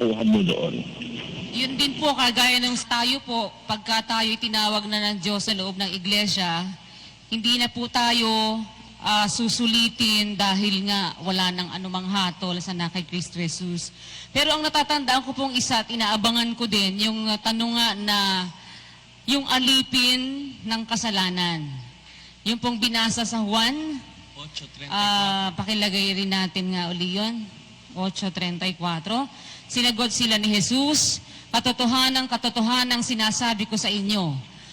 nakuha mo doon? Yun din po, kagaya ng tayo po, pagka tayo tinawag na ng Diyos sa loob ng iglesia, hindi na po tayo susulitin dahil nga wala nang anumang hatol sa na kay Kristo Jesus. Pero ang natatandaan ko pong isa at inaabangan ko din, yung tanong nga na yung alipin ng kasalanan. Yung pong binasa sa Juan, 8:34. pakilagay rin natin nga uli yun, 8:34. Sinagot sila ni Jesus, katotohanang sinasabi ko sa inyo,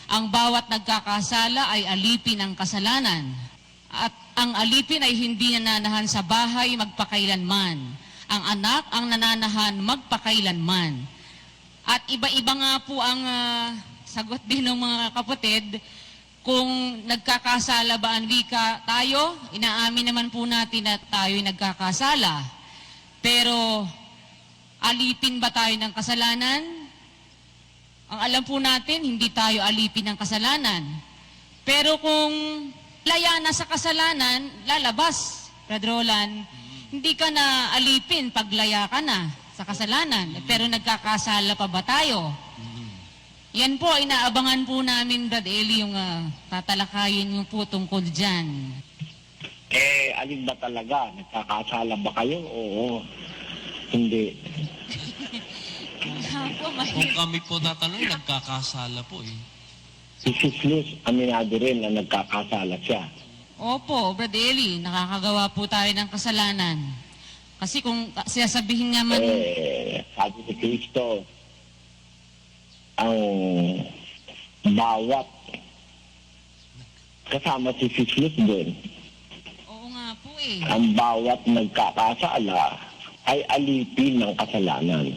ang bawat nagkakasala ay alipin ng kasalanan. At ang alipin ay hindi nananahan sa bahay magpakailanman. Ang anak ang nananahan magpakailanman. At iba-iba nga po ang sagot din ng mga kapatid, kung nagkakasala ba ang wika tayo, inaamin naman po natin na tayo'y nagkakasala. Pero alipin ba tayo ng kasalanan? Ang alam po natin, hindi tayo alipin ng kasalanan. Pero kung laya na sa kasalanan, lalabas, Brother Roland, hindi ka na alipin pag laya ka na sa kasalanan. Pero nagkakasala pa ba tayo? Yan po, inaabangan po namin, Brad Eli, yung tatalakayin yung po tungkol dyan. Alin ba talaga? Nagkakasala ba kayo? Oo. Hindi. Kung kami po tatanong, nagkakasala po eh. Si Sislus, aminado rin na nagkakasala siya. Opo, Brad Eli, nakakagawa po tayo ng kasalanan. Kasi kung sasabihin nga man... Sabi ni Kristo, ang bawat kasama si Sislus doon, Oo nga po eh. ang bawat nagkakasala ay alipin ng kasalanan.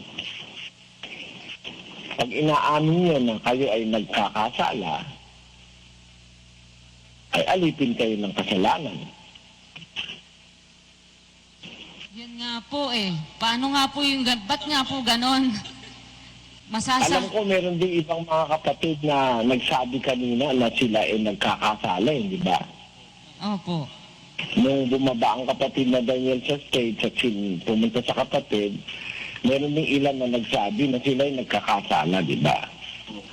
Pag inaamin niyo na kayo ay nagkakasala, ay alipin kayo ng kasalanan. Yan nga po eh. Paano nga po yung... Ba't nga po ganon? Alam ko meron din ibang mga kapatid na nagsabi kanina na sila ay nagkakasala, hindi ba? Opo. Nung bumaba ang kapatid na Daniel sa stage at pumunta sa kapatid, meron din ilan na nagsabi na sila ay nagkakasala, di ba?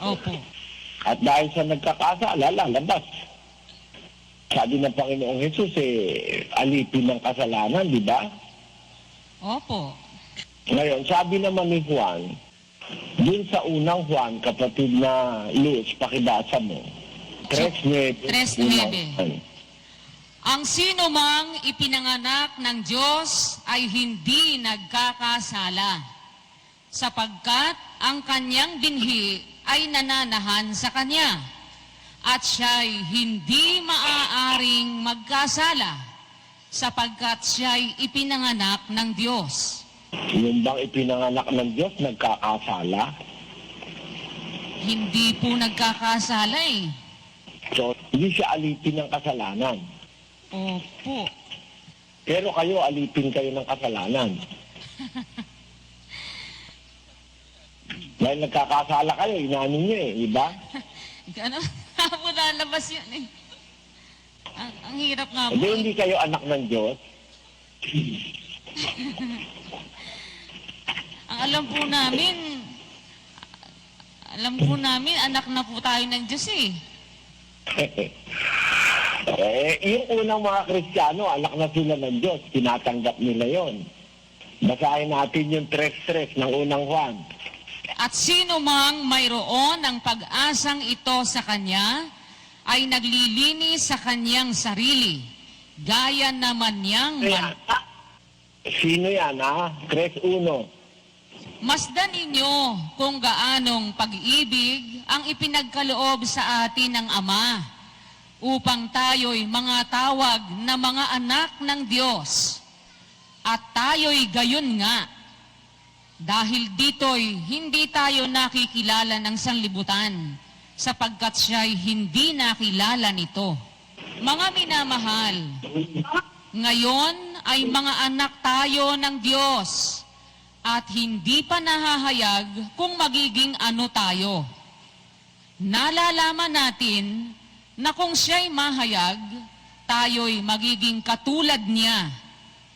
Opo. At dahil sa nagkakasala, lalabas. Sabi ng Panginoong Jesus, alipin ng kasalanan, di ba? Opo. Ngayon, sabi naman ni Juan, dun sa unang Juan, kapatid na Luz, pakibasa mo. 3:9. 3:9. Ang sino mang ipinanganak ng Diyos ay hindi nagkakasala, sapagkat ang kanyang binhi ay nananahan sa kanya, at siya'y hindi maaaring magkasala, sapagkat siya'y ipinanganak ng Diyos. Yung bang ipinanganak ng Diyos, nagkakasala? Hindi po nagkakasala eh. So, hindi siya alipin ng kasalanan. Opo. Pero kayo, alipin kayo ng kasalanan. Dahil nagkakasala kayo, inanin nyo eh, di ba? Gano'n nga po lalabas yun eh. Ang hirap nga po. Hindi, hindi kayo anak ng Diyos. Ang alam po namin, anak na po tayo ng Diyos eh. Yung unang mga Kristiyano, anak na sila ng Diyos, tinatanggap nila yon. Basahin natin yung 3:3 ng unang Juan. At sino mang mayroon ng pag-asang ito sa kanya, ay naglilinis sa kanyang sarili, gaya naman niyang Sino yan, ha? 3:1. Masdan ninyo kung gaanong pag-ibig ang ipinagkaloob sa atin ng Ama, upang tayo'y mga tawag na mga anak ng Diyos. At tayo'y gayon nga. Dahil dito'y hindi tayo nakikilala ng sanlibutan, sapagkat siya'y hindi nakilala nito. Mga minamahal, ngayon ay mga anak tayo ng Diyos, at hindi pa nahahayag kung magiging ano tayo. Nalalaman natin na kung siya'y mahayag, tayo'y magiging katulad niya,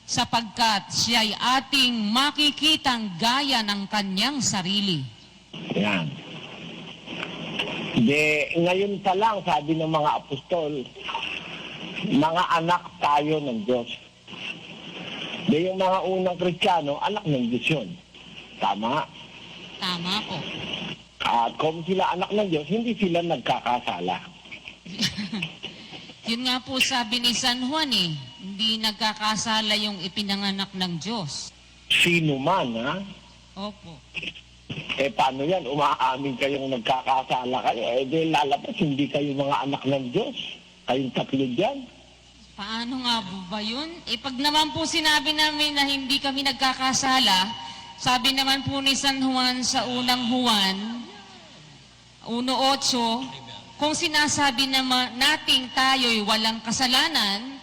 sapagkat siya'y ating makikitang gaya ng kanyang sarili. Yan. Ngayon pa lang, sabi ng mga apostol, mga anak tayo ng Diyos. Yung mga unang Kristiyano, anak ng Diyos yun. Tama. Tama po. At kung sila anak ng Diyos, hindi sila nagkakasala. Yun nga po sabi ni San Juan hindi nagkakasala yung ipinanganak ng Diyos. Sino man, ha? Opo. Paano yan? Umaamin kayong nagkakasala kayo. Di lalabas, hindi kayo mga anak ng Diyos. Kayong tatlo dyan. Paano nga po ba yun? Pag naman po sinabi namin na hindi kami nagkakasala, sabi naman po ni San Juan sa unang Juan, 1:8, kung sinasabi naman nating tayo'y walang kasalanan,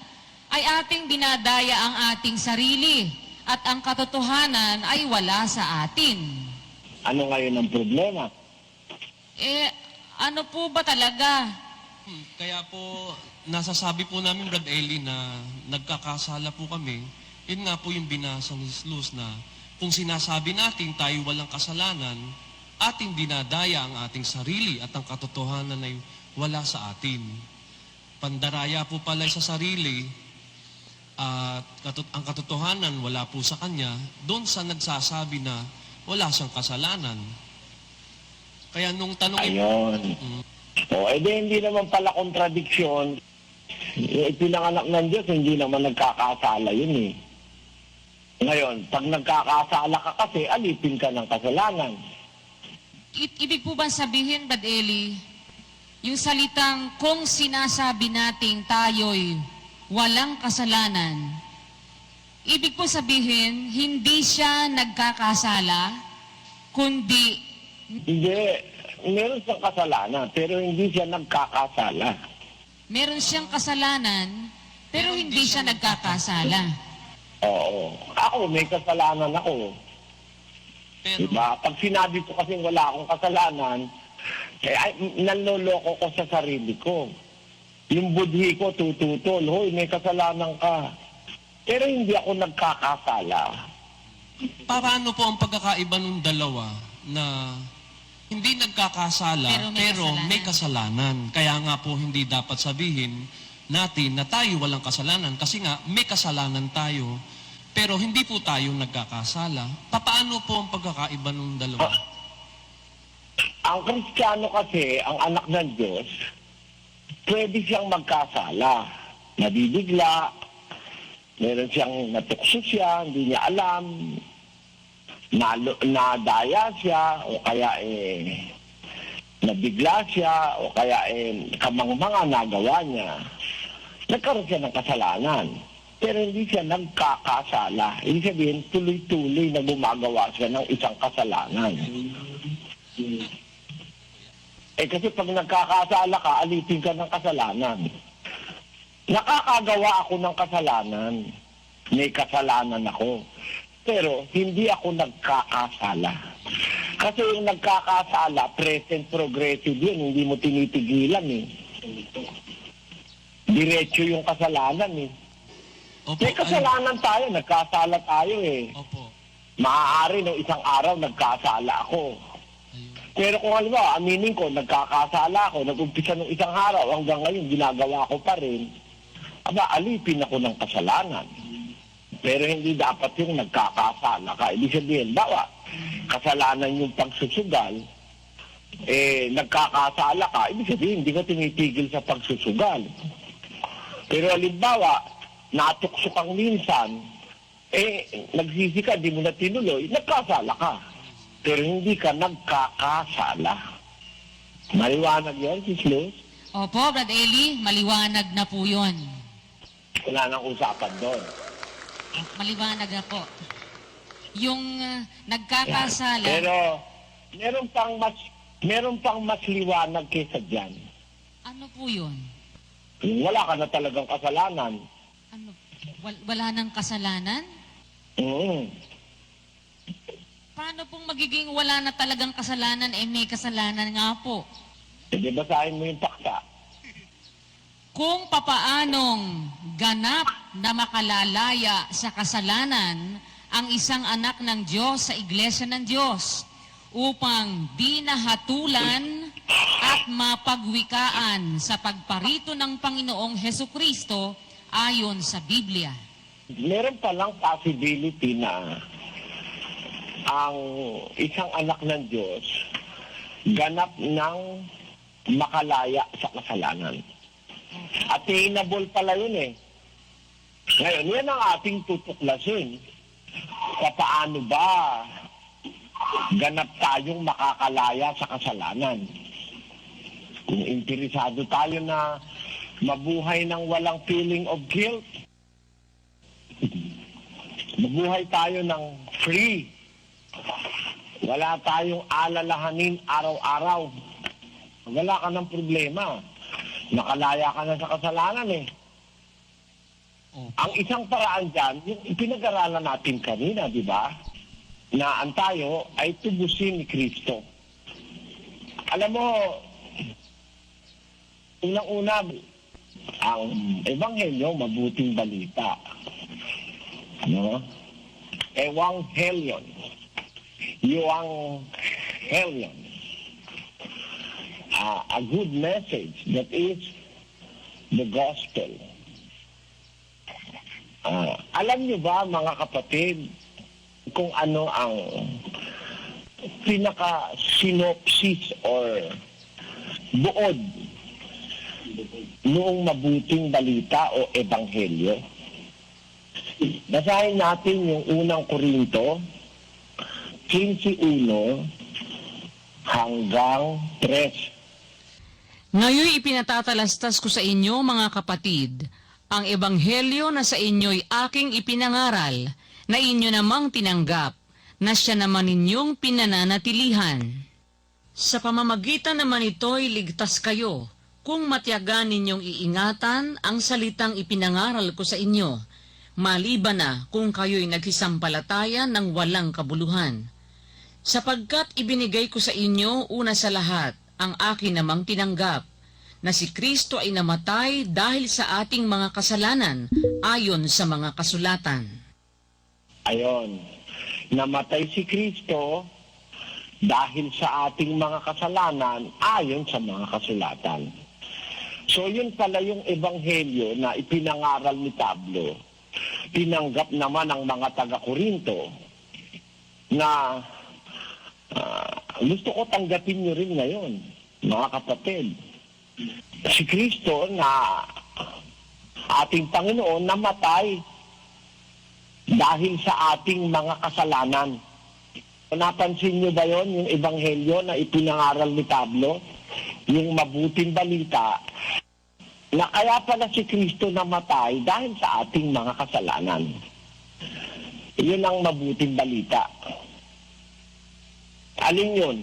ay ating dinadaya ang ating sarili at ang katotohanan ay wala sa atin. Ano ngayon ang problema? Ano po ba talaga? Kaya po, nasasabi po namin, Brad Eli, na nagkakasala po kami. Yun nga po yung binasa ni Jesus na kung sinasabi natin tayo walang kasalanan, ating dinadaya ang ating sarili at ang katotohanan ay wala sa atin. Pandaraya po pala sa sarili at ang katotohanan wala po sa kanya, doon sa nagsasabi na wala siyang kasalanan. Kaya nung tanongin... Ayun. Hindi naman pala kontradiksyon. Pinanganak ng Diyos, hindi naman nagkakasala yun Ngayon, pag nagkakasala ka kasi, alipin ka ng kasalanan. Ibig po ba sabihin, Brad Eli, yung salitang kung sinasabi nating tayo'y walang kasalanan, ibig po sabihin, hindi siya nagkakasala, kundi... Hindi. Meron siyang kasalanan, pero hindi siya nagkakasala. Meron siyang kasalanan, pero hindi siya nagkakasala. Oo. Ako, may kasalanan ako. Pero, Diba? Pag sinabi ko kasi wala akong kasalanan, naloloko ko sa sarili ko. Yung budhi ko tututol, hoy, may kasalanan ka. Pero hindi ako nagkakasala. paano po ang pagkakaiba ng dalawa na hindi nagkakasala pero may kasalanan? Kaya nga po hindi dapat sabihin natin na tayo walang kasalanan kasi nga may kasalanan tayo pero hindi po tayo nagkakasala. Paano po ang pagkakaiba ng dalawa? Ang Kristiyano kasi, ang anak ng Diyos, pwede siyang magkasala. Nabibigla, meron siyang natukso siya, hindi niya alam, nadaya siya, o kaya nabigla siya, o kaya kamangmanga nagawa niya. Nagkaroon siya ng kasalanan. Pero hindi siya nagkakasala. Ibig sabihin, tuloy-tuloy na gumagawa siya ng isang kasalanan. Kasi pag nagkakasala ka, alipin ka ng kasalanan. Nakakagawa ako ng kasalanan. May kasalanan ako. Pero hindi ako nagkakasala. Kasi yung nagkakasala, present progressive yun, hindi mo tinitigilan Diretso yung kasalanan Opo, May kasalanan tayo, nagkasala tayo Opo. Maaari no isang araw nagkasala ako. Ayun. Pero kung halimbawa, aminin ko, nagkakasala ako, nag-umpisa ng isang araw, hanggang ngayon, ginagawa ko pa rin, alipin ako ng kasalanan. Pero hindi dapat yung nagkakasala ka. Ibig sabihin, kasalanan yung pagsusugal, nagkakasala ka, ibig sabihin, hindi ka tinitigil sa pagsusugal. Pero halimbawa, natukso kang minsan, nagsisi ka, di mo na tinuloy, nagkasala ka. Pero hindi ka nagkakasala. Maliwanag yan, Sis Luz? Opo, Brad Eli, maliwanag na po yun. Wala nang usapan doon. Maliwanag na po. Yung nagkakasala... Pero, meron pang mas liwanag kaysa dyan. Ano po yun? Yung wala ka na talagang kasalanan. Ano? Wala nang kasalanan? Paano pong magiging wala na talagang kasalanan, may kasalanan nga po? Hindi basahin mo yung paksa. Kung papaanong ganap na makalalaya sa kasalanan ang isang anak ng Diyos sa Iglesia ng Diyos upang di nahatulan at mapagwikaan sa pagparito ng Panginoong Hesukristo ayon sa Biblia. Meron palang possibility na ang isang anak ng Diyos ganap ng makalaya sa kasalanan. Attainable pala yun eh. Ngayon, yan ang ating tutuklasin. Paano ba ganap tayong makakalaya sa kasalanan? Kung interesado tayo na mabuhay ng walang feeling of guilt, mabuhay tayo ng free, wala tayong alalahanin araw-araw, wala ka ng problema, nakalaya ka na sa kasalanan eh. Ang isang paraan dyan, yung pinag-aralan natin kanina, di ba? Na ang tayo ay tubusin ni Kristo. Alam mo, unang-una, ang Ebanghelyo, mabuting balita. No? Ewanghelion. Ewanghelion. A good message that is the gospel. Alam niyo ba, mga kapatid, kung ano ang pinaka-synopsis or buod noong mabuting balita o ebanghelyo? Basahin natin yung unang Korinto 15:1 hanggang 3. Ngayon ipinatatalastas ko sa inyo, mga kapatid, ang ebanghelyo na sa inyo'y aking ipinangaral, na inyo namang tinanggap, na siya naman ninyong pinananatilihan. Sa pamamagitan naman ito'y ligtas kayo, kung matiyagan ninyong iingatan ang salitang ipinangaral ko sa inyo, maliban na kung kayo'y nagsisampalataya ng walang kabuluhan. Sapagkat ibinigay ko sa inyo una sa lahat ang akin namang tinanggap, na si Kristo ay namatay dahil sa ating mga kasalanan ayon sa mga kasulatan. Ayon, namatay si Kristo dahil sa ating mga kasalanan ayon sa mga kasulatan. So yun pala yung ebanghelyo na ipinangaral ni Pablo. Tinanggap naman ng mga taga-Korinto na gusto ko tanggapin nyo rin ngayon, mga kapatid. Si Kristo na ating Panginoon namatay dahil sa ating mga kasalanan. Napansin nyo ba yon, yung ebanghelyo na ipinangaral ni Pablo, yung mabuting balita, na kaya pala si Kristo namatay dahil sa ating mga kasalanan. Yun ang mabuting balita. Alin yun?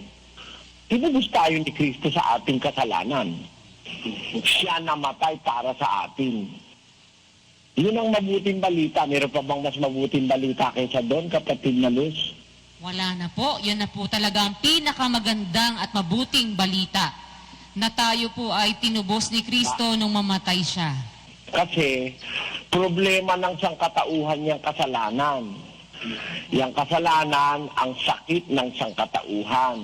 Tinubos tayo ni Kristo sa ating kasalanan. Siya namatay para sa atin. Yun ang mabuting balita. Meron pa bang mas mabuting balita kaysa doon, kapatid na Luz? Wala na po. Yun na po talaga ang pinakamagandang at mabuting balita, na tayo po ay tinubos ni Kristo nung mamatay siya. Kasi problema ng sangkatauhan niyang kasalanan. Yang kasalanan ang sakit ng sangkatauhan.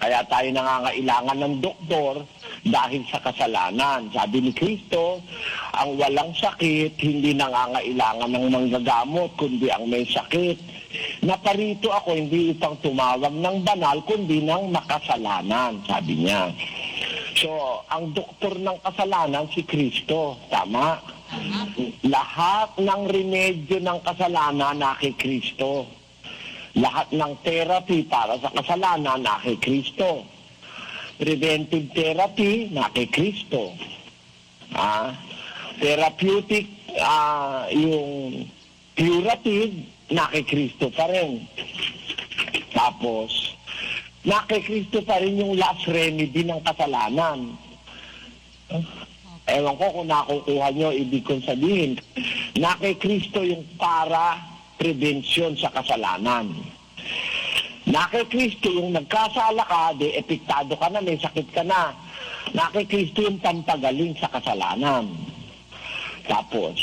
Kaya tayo nangangailangan ng doktor dahil sa kasalanan. Sabi ni Kristo, ang walang sakit hindi nangangailangan ng manggagamot kundi ang may sakit. Naparito ako hindi upang tumawag ng banal kundi ng makasalanan, sabi niya. So, ang doktor ng kasalanan si Kristo, tama? Lahat ng remedyo ng kasalanan na kay Kristo. Lahat ng therapy para sa kasalanan na kay Kristo. Preventive therapy na kay Kristo. Therapeutic, yung curative na kay Kristo pa rin. Tapos, na kay Kristo pa rin yung last remedy ng kasalanan. Ewan ko kung nakukuha nyo, ibig kong sabihin, na kay Kristo yung para prevention sa kasalanan. Na kay Kristo yung nagkasala ka, de epektado ka na, may sakit ka na. Na kay Kristo yung pampagaling sa kasalanan. Tapos,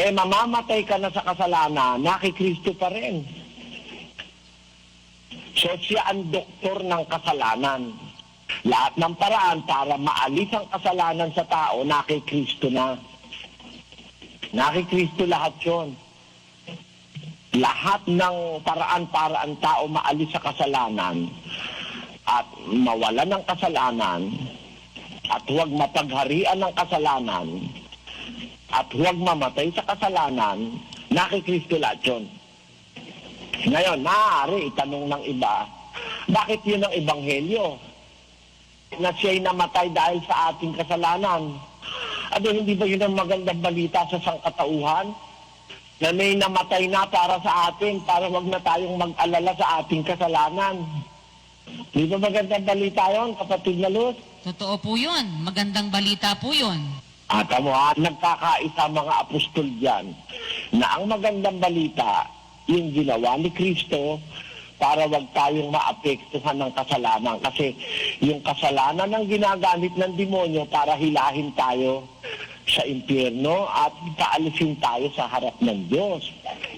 mamamatay ka na sa kasalanan, nakikristo pa rin. So siya ang doktor ng kasalanan. Lahat ng paraan para maalis ang kasalanan sa tao, nakikristo na. Nakikristo lahat yun. Lahat ng paraan para ang tao maalis sa kasalanan at mawala ng kasalanan at huwag mapagharian ng kasalanan at huwag mamatay sa kasalanan, nakikristo lahat yun. Ngayon, maaari itanong ng iba, bakit yun ang ebanghelyo? Na siya'y namatay dahil sa ating kasalanan. Hindi ba yun ang magandang balita sa sangkatauhan? Na may namatay na para sa atin, para wag na tayong mag-alala sa ating kasalanan. Di ba magandang balita yun, kapatid na Luz? Totoo po yun. Magandang balita po yun. At nagkakaisa mga apostol dyan na ang magandang balita, yung ginawa ni Kristo para wag tayong maapektuhan ng kasalanan. Kasi yung kasalanan ang ginagamit ng demonyo para hilahin tayo sa impyerno at paalisin tayo sa harap ng Diyos.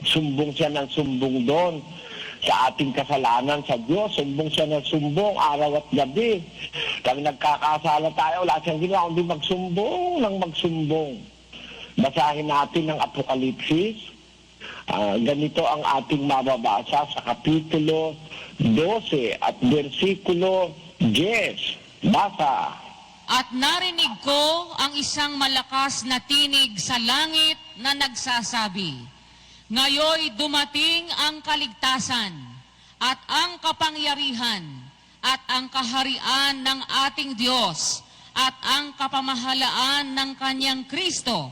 Sumbong siya ng sumbong doon sa ating kasalanan sa Diyos. Sumbong siya ng sumbong araw at gabi. Pag nagkakasala tayo, wala siyang ginawa kundi magsumbong ng magsumbong. Basahin natin ang Apokalipsis. Ganito ang ating mababasa sa Kapitulo 12 at versikulo 10. Basa. At narinig ko ang isang malakas na tinig sa langit na nagsasabi, "Ngayoy dumating ang kaligtasan at ang kapangyarihan at ang kaharian ng ating Diyos at ang kapamahalaan ng kanyang Kristo,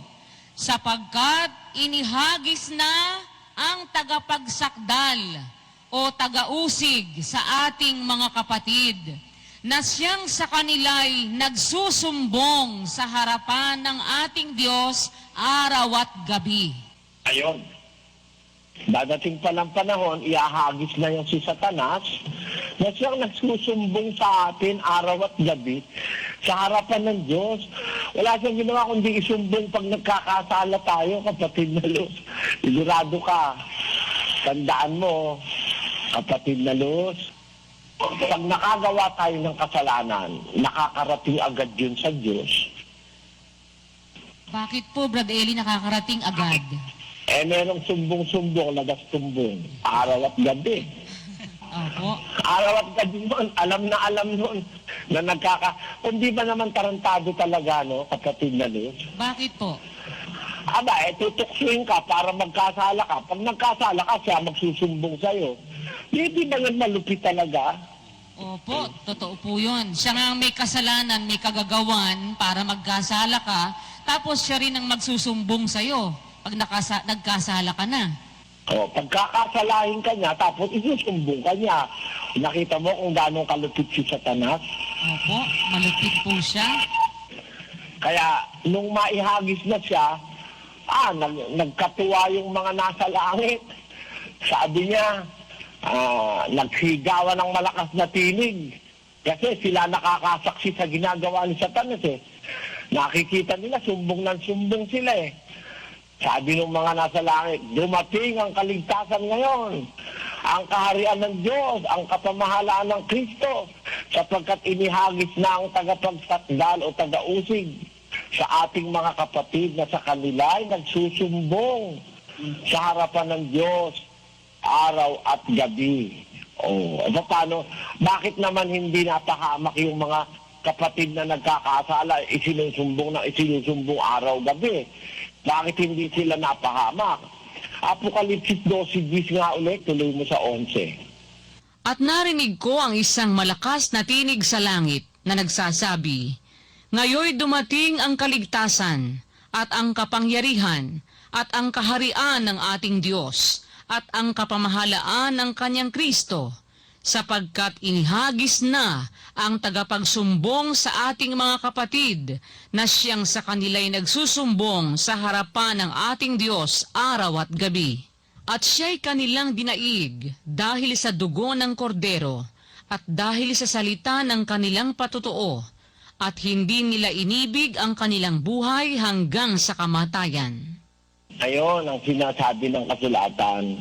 sapagkat inihagis na ang tagapagsakdal o tagausig sa ating mga kapatid, na siyang sa kanila'y nagsusumbong sa harapan ng ating Diyos araw at gabi." Ayon. Dadating pa ng panahon, iahagis na yung si Satanas na siyang nagsusumbong sa atin araw at gabi sa harapan ng Diyos. Wala siyang ginawa kundi isumbong pag nagkakasala tayo, kapatid na Luz. Sigurado ka. Tandaan mo, kapatid na Luz, pag nakagawa tayo ng kasalanan, nakakarating agad yun sa Diyos. Bakit po, Brad Eli, nakakarating agad? Merong sumbong-sumbong, nagastumbong, araw at gabi. Opo. Araw at gabi nun, alam nun, na kung di ba naman tarantado talaga, no, kapatid na Luz? Bakit po? Tutuksuin ka para magkasala ka. Pag nagkasala ka, siya magsusumbong sa'yo. Di ba yan malupit talaga? Opo, totoo po yun. Siya nga may kasalanan, may kagagawan para magkasala ka, tapos siya rin ang magsusumbong sa'yo pag nagkasala ka na. Pagkakasalahin ka niya, tapos isusumbong ka niya. Nakita mo kung gano'ng kalupit si Satanas? Opo, malupit po siya. Kaya, nung maihagis na siya, nagkatuwa yung mga nasa langit. Sabi niya, nagsigawan ng malakas na tinig. Kasi sila nakakasaksi sa ginagawa ni Satanas eh. Nakikita nila, sumbong ng sumbong sila eh. Sabi ng mga nasa langit, dumating ang kaligtasan ngayon. Ang kaharian ng Diyos, ang kapamahalaan ng Kristo, sapagkat inihagis na ang tagapagsakdal o tagausig sa ating mga kapatid na sa kanila ay nagsusumbong sa harapan ng Diyos araw at gabi. Paano? Bakit naman hindi napahamak yung mga kapatid na nagkakasala, isinusumbong araw-gabi? Bakit hindi sila napahamak? Apokalipsis 12:10 nga ulit, tuloy mo sa 11. At narinig ko ang isang malakas na tinig sa langit na nagsasabi, "Ngayoy dumating ang kaligtasan at ang kapangyarihan at ang kaharian ng ating Diyos at ang kapamahalaan ng kanyang Kristo, sapagkat inihagis na ang tagapagsumbong sa ating mga kapatid, na siyang sa kanila'y nagsusumbong sa harapan ng ating Diyos araw at gabi. At siya'y kanilang dinaig dahil sa dugo ng kordero at dahil sa salita ng kanilang patutuo, at hindi nila inibig ang kanilang buhay hanggang sa kamatayan." Ayon ang sinasabi ng kasulatan.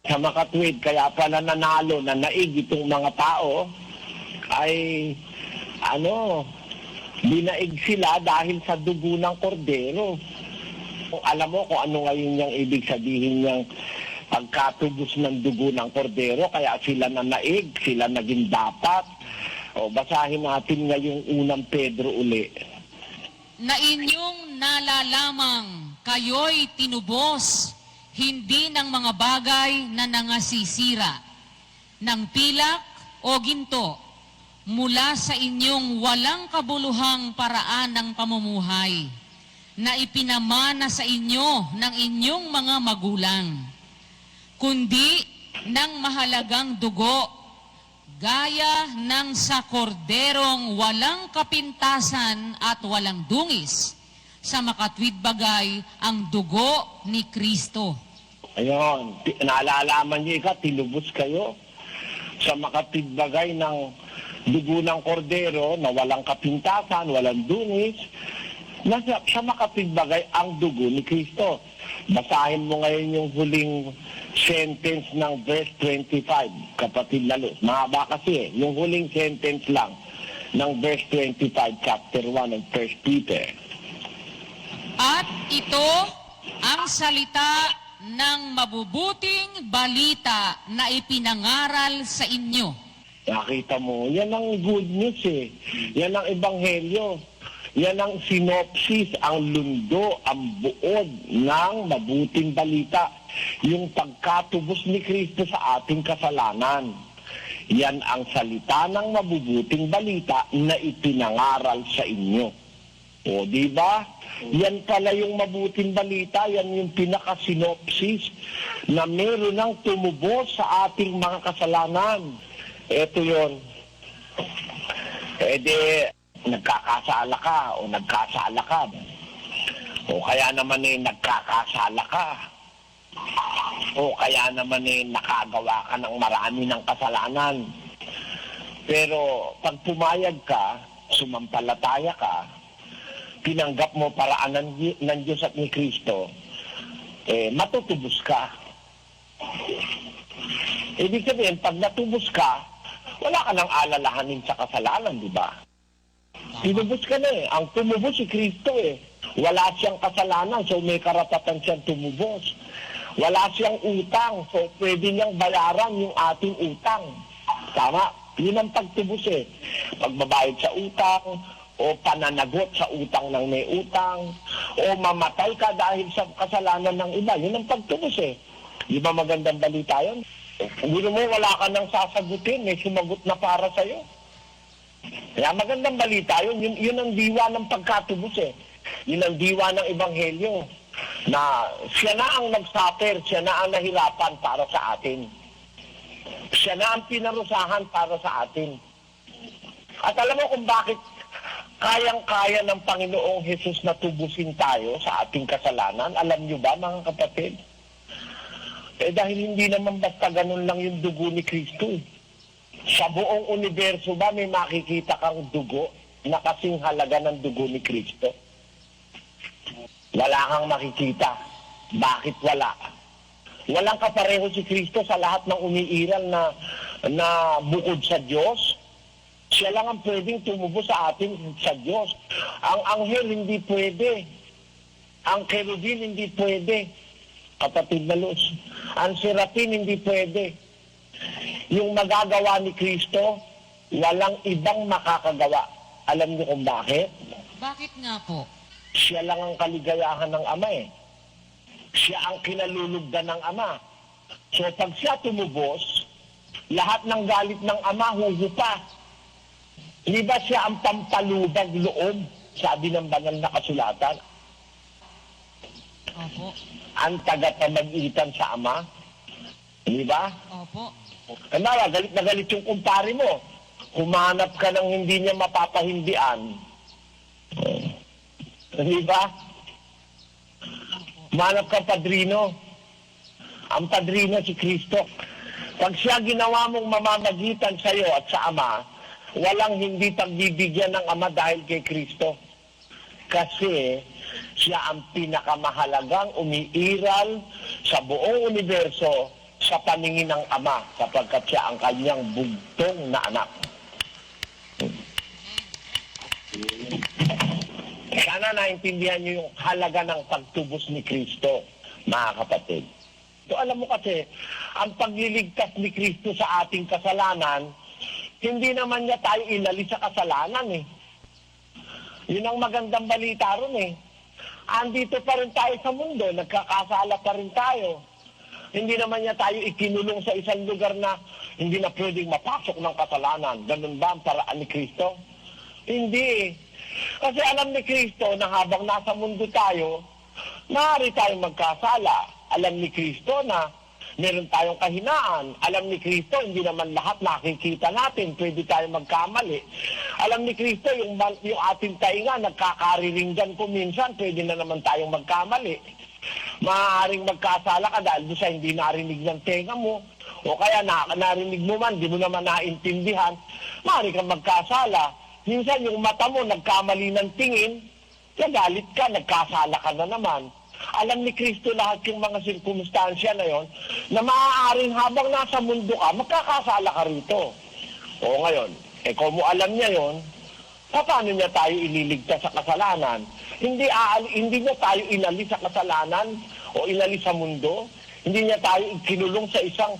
Sa makatwid, kaya pala nanalo na naig itong mga tao ay binaig sila dahil sa dugo ng kordero. Alam mo kung ano ngayon yung ibig sabihin niyang pagkatubos ng dugo ng kordero, kaya sila na naig, sila naging dapat. O basahin natin ngayong unang Pedro uli. Na inyong nalalamang kayo'y tinubos, hindi ng mga bagay na nangasisira, ng pilak o ginto, mula sa inyong walang kabuluhang paraan ng pamumuhay, na ipinamana sa inyo ng inyong mga magulang, kundi ng mahalagang dugo, gaya ng sa korderong walang kapintasan at walang dungis, sa makatwid bagay ang dugo ni Kristo. Ayon, naalalaman niyo tinubos kayo sa makatwid bagay ng dugo ng kordero na walang kapintasan, walang dungis, sa makatwid bagay ang dugo ni Kristo. Basahin mo ngayon yung huling sentence ng verse 25, kapatid Lalo. Mahaba kasi yung huling sentence lang ng verse 25, chapter 1 ng 1 Peter. At ito ang salita ng mabubuting balita na ipinangaral sa inyo. Nakita mo, yan ang good news eh. Yan ang ebanghelyo. Yan ang synopsis, ang lundo, ang buod ng mabuting balita. Yung pagkatubos ni Kristo sa ating kasalanan. Yan ang salita ng mabubuting balita na ipinangaral sa inyo. O, di ba? Yan pala yung mabuting balita, yan yung pinaka-synopsis na meron ng tumubos sa ating mga kasalanan. Ito yun. Di, nagkakasala ka o nagkasala ka. O kaya naman nagkakasala ka. O kaya naman nakagawa ka ng marami ng kasalanan. Pero pag pumayag ka, sumampalataya ka, pinanggap mo paraan ng Diyos at ni Kristo, matutubos ka. Ibig sabihin, pag natubos ka, wala ka nang alalahanin sa kasalanan, di ba? Tinubos ka na eh. Ang tumubos si Kristo eh. Wala siyang kasalanan, so may karapatan siyang tumubos. Wala siyang utang, so pwede niyang bayaran yung ating utang. Tama? Yun ang pagtubos eh. Pagbabayad sa utang, o pananagot sa utang ng may utang, o mamatay ka dahil sa kasalanan ng iba. Yun ang pagtubos eh. Di ba magandang balita yun? Gusto mo, wala ka nang sasagutin, may sumagot na para sa'yo. Kaya magandang balita yun. Yun ang diwa ng pagkatubos eh. Yun ang diwa ng ebanghelyo. Na siya na ang nag-suffer, siya na ang nahirapan para sa atin. Siya na ang pinarusahan para sa atin. At alam mo kung bakit kayang-kaya ng Panginoong Hesus na tubusin tayo sa ating kasalanan? Alam niyo ba, mga kapatid? Dahil hindi naman basta ganun lang yung dugo ni Kristo. Sa buong universo ba may makikita kang dugo na kasing halaga ng dugo ni Kristo? Wala kang makikita. Bakit wala? Walang kapareho si Kristo sa lahat ng umiiral na bukod sa Diyos. Siya lang ang pwedeng tumubos sa atin sa Diyos. Ang anghel hindi pwede. Ang kerubin hindi pwede. Kapatid na Luz. Ang serapin hindi pwede. Yung magagawa ni Kristo, walang ibang makakagawa. Alam niyo kung bakit? Bakit nga po? Siya lang ang kaligayahan ng Ama eh. Siya ang kinalulugdan ng Ama. So pag siya tumubos, lahat ng galit ng Ama huhupa. Di ba siya ang pampalubag loob, sabi ng banal na kasulatan? Opo. Ang tagapamagitan sa Ama. Di ba? Opo. Kaya galit na galit yung kumpare mo. Humanap ka ng hindi niya mapapahindian. Di ba? Humanap ka padrino. Ang padrino si Kristo. Pag siya ginawa mong mamamagitan sa iyo at sa Ama, walang hindi pagbibigyan ng Ama dahil kay Kristo. Kasi siya ang pinakamahalagang umiiral sa buong universo sa paningin ng Ama sapagkat siya ang kanyang bugtong na anak. Sana naintindihan niyo yung halaga ng pagtubos ni Kristo, mga kapatid. So alam mo kasi, ang pagliligtas ni Kristo sa ating kasalanan, hindi naman niya tayo inalis sa kasalanan eh. Yun ang magandang balita ron eh. Andito pa rin tayo sa mundo, nagkakasala pa rin tayo. Hindi naman niya tayo ikinulong sa isang lugar na hindi na pwedeng mapasok ng kasalanan. Ganun ba ang paraan ni Kristo? Hindi. Kasi alam ni Kristo na habang nasa mundo tayo, maaari tayong magkasala. Alam ni Kristo na meron tayong kahinaan. Alam ni Kristo, hindi naman lahat nakikita natin. Pwede tayong magkamali. Alam ni Kristo, yung ating tainga, nagkakariringgan ko minsan, pwede na naman tayong magkamali. Maaaring magkasala ka dahil doon sa hindi narinig ng tenga mo. O kaya narinig mo man, di mo naman naintindihan. Maaari kang magkasala. Minsan yung mata mo, nagkamali ng tingin, nagalit ka, nagkasala ka na naman. Alam ni Kristo lahat yung mga sirkumstansya na yon na maaaring habang nasa mundo ka, magkakasala ka rito. O ngayon, kung mo alam niya yon, paano niya tayo ililigtas sa kasalanan? Hindi niya tayo inalis sa kasalanan o inalis sa mundo. Hindi niya tayo kinulong sa isang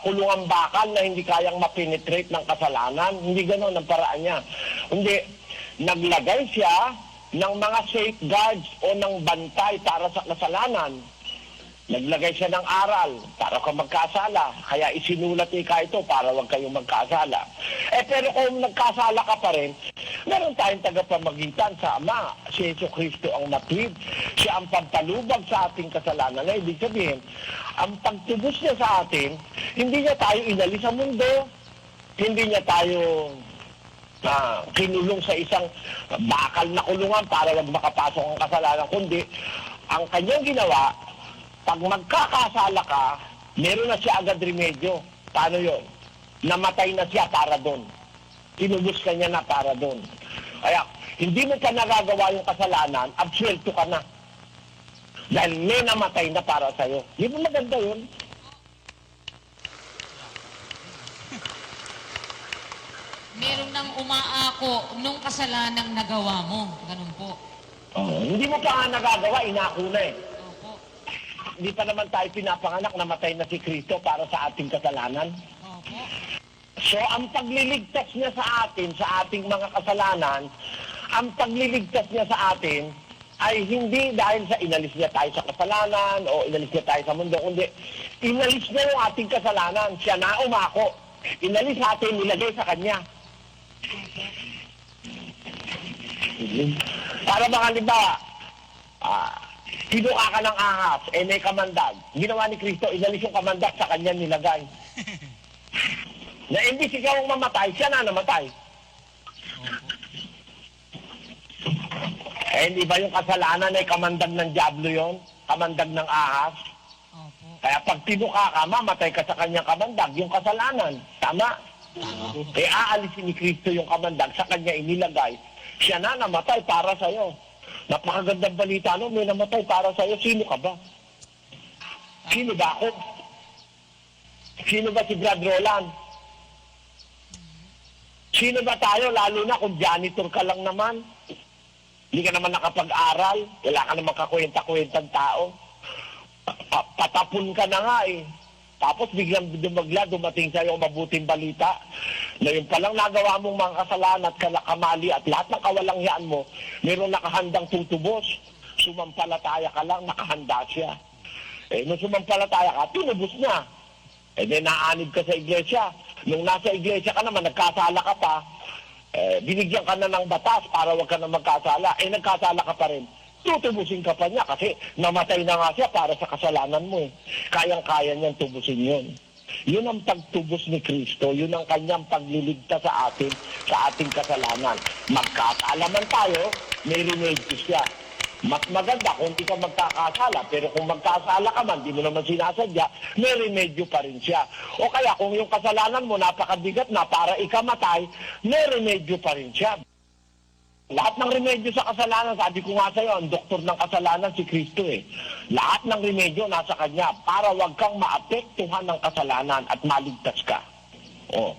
kulungang bakal na hindi kayang mapenetrate ng kasalanan. Hindi gano'n ang paraan niya. Hindi, naglagay siya ng mga safeguards o ng bantay para sa kasalanan. Naglagay siya ng aral para ka magkasala. Kaya isinulat ika ito para wag kayong magkasala. Pero kung nagkasala ka pa rin, meron tayong tagapamagitan sa Ama. Si Yesu Kristo ang natwid. Siya ang pagtalubag sa ating kasalanan. Na ibig sabihin, ang pagtubos niya sa atin, hindi niya tayo inalis sa mundo. Hindi niya tayo kinulong sa isang bakal na kulungan para wag makapasok ang kasalanan. Kundi, ang kanyang ginawa, pag magkakasala ka, meron na siya agad remedyo. Paano yun? Namatay na siya para doon. Tinubos ka niya na para doon. Kaya, hindi mo pa nagagawa yung kasalanan, absuelto ka na. Dahil may namatay na para sa'yo. Di ba maganda yun? Meron nang umaako nung kasalanang nagawa mo. Ganun po. Hindi mo pa nga nagagawa, inako na eh. Opo. Hindi pa naman tayo pinapanganak, namatay na si Kristo para sa ating kasalanan. Opo. So, ang pagliligtas niya sa atin, sa ating mga kasalanan, ang pagliligtas niya sa atin ay hindi dahil sa inalis niya tayo sa kasalanan o inalis niya tayo sa mundo, kundi inalis niya yung ating kasalanan. Siya na umako. Inalis atin, nilagay sa kanya. Para baka halimbawa, kinuha ka ng ahas, may kamandag. Ginawa ni Kristo, inalis yung kamandag sa kanya nilagay. Na hindi ikaw ang mamatay, siya na namatay. Hindi ba yung kasalanan ay kamandag ng diablo yon? Kamandag ng ahas? Opo. Kaya pag tinuka ka, mamatay ka sa kanyang kamandag, yung kasalanan. Tama? Aalisin ni Kristo yung kamandag, sa kanya inilagay. Siya na namatay para sa'yo. Napakagandang balita, no? May namatay para sa'yo. Sino ka ba? Sino ba ako? Sino ba si Brad Roland? Sino ba tayo? Lalo na kung janitor ka lang naman. Hindi ka naman nakapag-aral. Wala ka naman kakwenta-kwentang tao. Patapon ka na nga eh. Tapos biglang dumating sa'yo ang mabuting balita na yung palang nagawa mong mga kasalanan at kamali at lahat ng kawalangyaan mo, meron nakahandang tutubos. Sumampalataya ka lang, nakahanda siya. Nung sumampalataya ka, tinubos niya. Then naanib ka sa iglesia. Nung nasa iglesia ka naman, nagkasala ka pa, binigyan ka na ng batas para wag ka na magkasala. Nagkasala ka pa rin. Tutubusin ka pa niya kasi namatay na nga siya para sa kasalanan mo eh. Kayang-kaya niyang tubusin yun. Yun ang pagtubos ni Kristo. Yun ang kanyang pagliligtas sa atin, sa ating kasalanan. Magkakaalaman tayo, may remedyo siya. Mas maganda kung hindi ka magkakasala. Pero kung magkasala ka man, di mo naman sinasadya, may remedyo pa rin siya. O kaya kung yung kasalanan mo napakabigat na para ikamatay, may remedyo pa rin siya. Lahat ng remedyo sa kasalanan, sabi ko nga sa'yo, ang doktor ng kasalanan si Kristo eh. Lahat ng remedyo nasa Kanya para wag kang maapektuhan ng kasalanan at maligtas ka. Oh.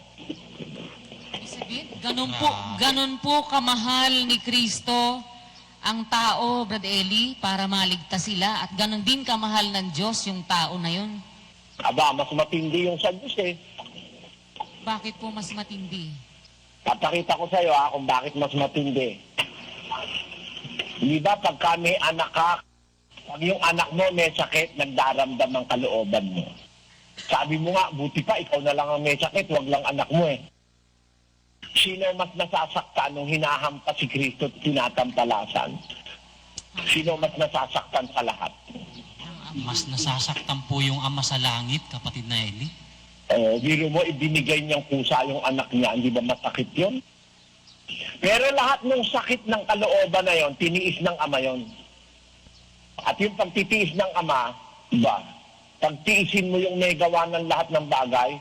Ibig sabihin, ganun po kamahal ni Kristo ang tao, Brad Eli, para maligtas sila. At ganun din kamahal ng Diyos yung tao na yun. Aba, mas matindi yung sa Diyos eh. Bakit po mas matindi? Papakita ko sa'yo kung bakit mas matindi. Di ba pagka may anak ka, pag yung anak mo may sakit, nagdaramdam ang kalooban mo. Sabi mo nga, buti pa, ikaw na lang ang may sakit, wag lang anak mo eh. Sino mas nasasaktan nung hinahampas si Kristo at tinatampalasan? Sino mas nasasaktan sa lahat? Mas nasasaktan po yung Ama sa Langit, kapatid na Eli. Biro mo, ibinigay niyang kusa yung anak niya, hindi ba masakit yun? Pero lahat ng sakit ng kalooban na yon, tiniis ng Ama yon. At yung pagtitiis ng Ama, ba, pagtiisin mo yung may gawa ng lahat ng bagay,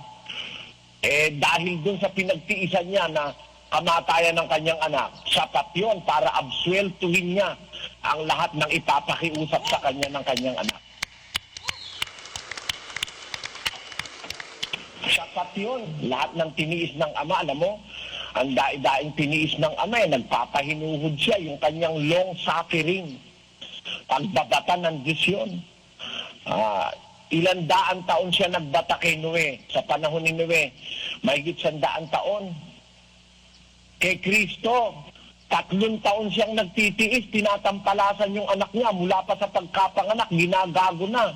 dahil dun sa pinagtiisan niya na kamatayan ng kanyang anak, sapat yun para absueltuhin niya ang lahat ng ipapakiusap sa kanya ng kanyang anak. Sapat yun. Lahat ng tiniis ng Ama, alam mo, ang daing tiniis ng Ama, nagpapahinuhod siya, yung kanyang long suffering. Pagbabata ng Diyos yun. Ilang daan taon siya nagbata kay Noe. Sa panahon ni Noe, mahigit 100 taon. Kay Kristo, 3 taon siyang nagtitiis, tinatampalasan yung anak niya, mula pa sa pagkapanganak, ginagago na.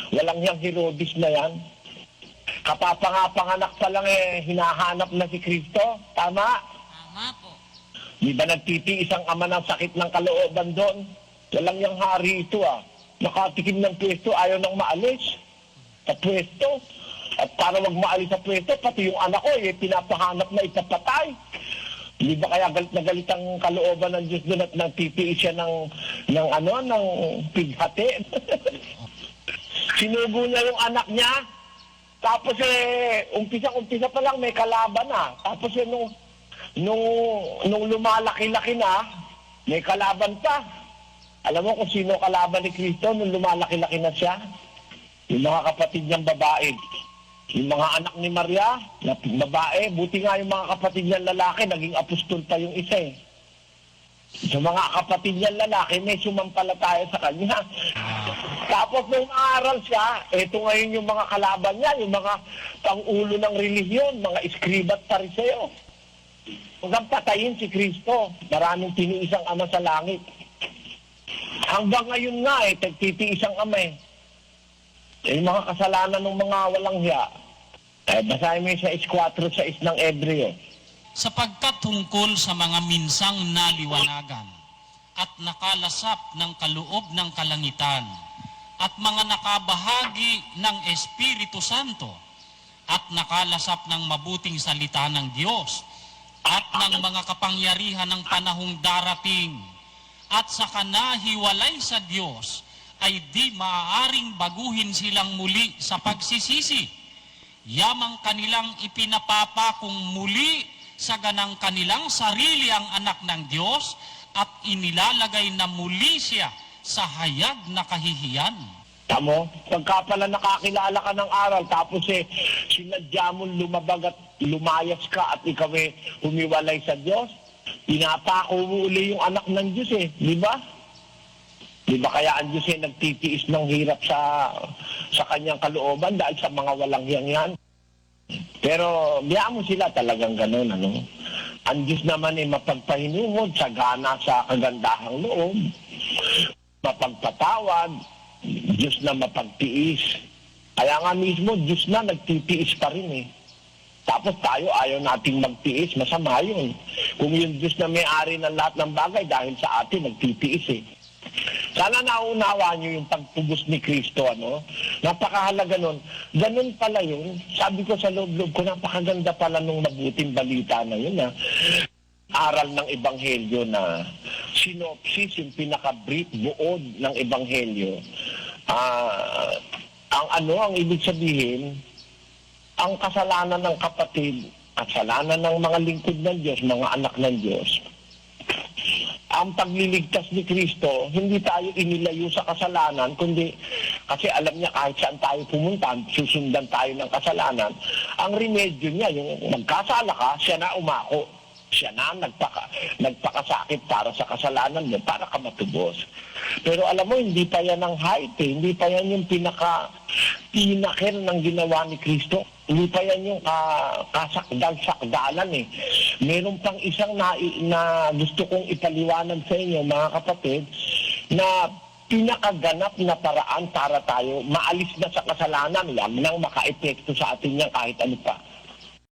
Walang yang Herodes na yan. Kapapangapanganak pa lang hinahanap na si Kristo. Tama? Tama po. Di ba nagtitiis ang Ama ng sakit ng kalooban doon? Walang yang hari ito Nakatikim ng pwesto, ayaw nang maalis sa pwesto. At para wag maalis sa pwesto, pati yung anak ko, pinapahanap na itapatay. Di ba kaya galit na galit ang kalooban ng Diyos doon at nagtitiis siya ng pighati? Sinubo niya yung anak niya. Tapos umpisa pa lang may kalaban na. Tapos nung lumalaki-laki na, may kalaban pa. Alam mo kung sino kalaban ni Kristo nung lumalaki-laki na siya? Yung mga kapatid niyang babae. Yung mga anak ni Maria, na babae, buti nga yung mga kapatid niyang lalaki, naging apostol pa yung isa eh. Sa mga kapatid niyang lalaki, may sumampalataya sa kanya. Tapos nung aaral siya, eto ngayon yung mga kalaban niya, yung mga pangulo ng relihiyon, mga iskriba at pariseo. Hanggang patayin si Kristo, maraming tiniis ang Ama sa langit. Hanggang ngayon nga tagtitiis ang Ama yung mga kasalanan ng mga walang hiya. Basahin mo yung sa 4:6 ng Ebreo. Sapagkat tungkol sa mga minsang naliwanagan at nakalasap ng kaloob ng kalangitan at mga nakabahagi ng Espiritu Santo at nakalasap ng mabuting salita ng Diyos at ng mga kapangyarihan ng panahong darating at sa kanahiwalay sa Diyos ay di maaaring baguhin silang muli sa pagsisisi. Yamang kanilang ipinapapakong muli sa ganang kanilang sarili ang anak ng Diyos at inilalagay na muli siya sa hayag na kahihiyan. Tamo, pagka pala nakakilala ka ng aral, tapos sinadya mo lumabag at lumayas ka at ikaw humiwalay sa Diyos, pinapako mo uli yung anak ng Diyos di ba? Di ba kaya ang Diyos nagtitiis ng hirap sa kanyang kalooban dahil sa mga walang hiyang yan? Pero biyaan mo sila talagang ganun, Ang Diyos naman mapagpahinuhod, sagana sa kagandahang loob, mapagpatawad, Diyos na mapagtiis. Kaya nga mismo, Diyos na nagtitiis pa rin Tapos tayo ayaw nating magtiis, masama yun. Kung yung Diyos na may-ari ng lahat ng bagay, dahil sa atin nagtitiis Sana naunawa nyo yung pagtubos ni Kristo, Napakahalaga nun. Ganun pala yun. Sabi ko sa loob-loob ko, napakaganda pala nung mabuting balita na yun, Aral ng Ebanghelyo na synopsis, yung pinaka-brief buod ng Ebanghelyo. Ang ibig sabihin, ang kasalanan ng kapatid, kasalanan ng mga lingkod ng Diyos, mga anak ng Diyos, ang pagliligtas ni Kristo, hindi tayo inilayo sa kasalanan, kundi kasi alam niya kahit saan tayo pumunta, susundan tayo ng kasalanan. Ang remedyo niya, yung magkasala ka, siya na umako. Siya na nagpakasakit para sa kasalanan mo, para ka matubos. Pero alam mo, hindi pa yan ang height eh. Hindi pa yan yung pinakil ng ginawa ni Kristo. Hindi pa yan yung kasakdal-sakdalan eh. Meron pang isang na gusto kong ipaliwanag sa inyo, mga kapatid, na pinakaganap na paraan para tayo maalis na sa kasalanan, wag nang maka-epekto sa atin yan kahit ano pa.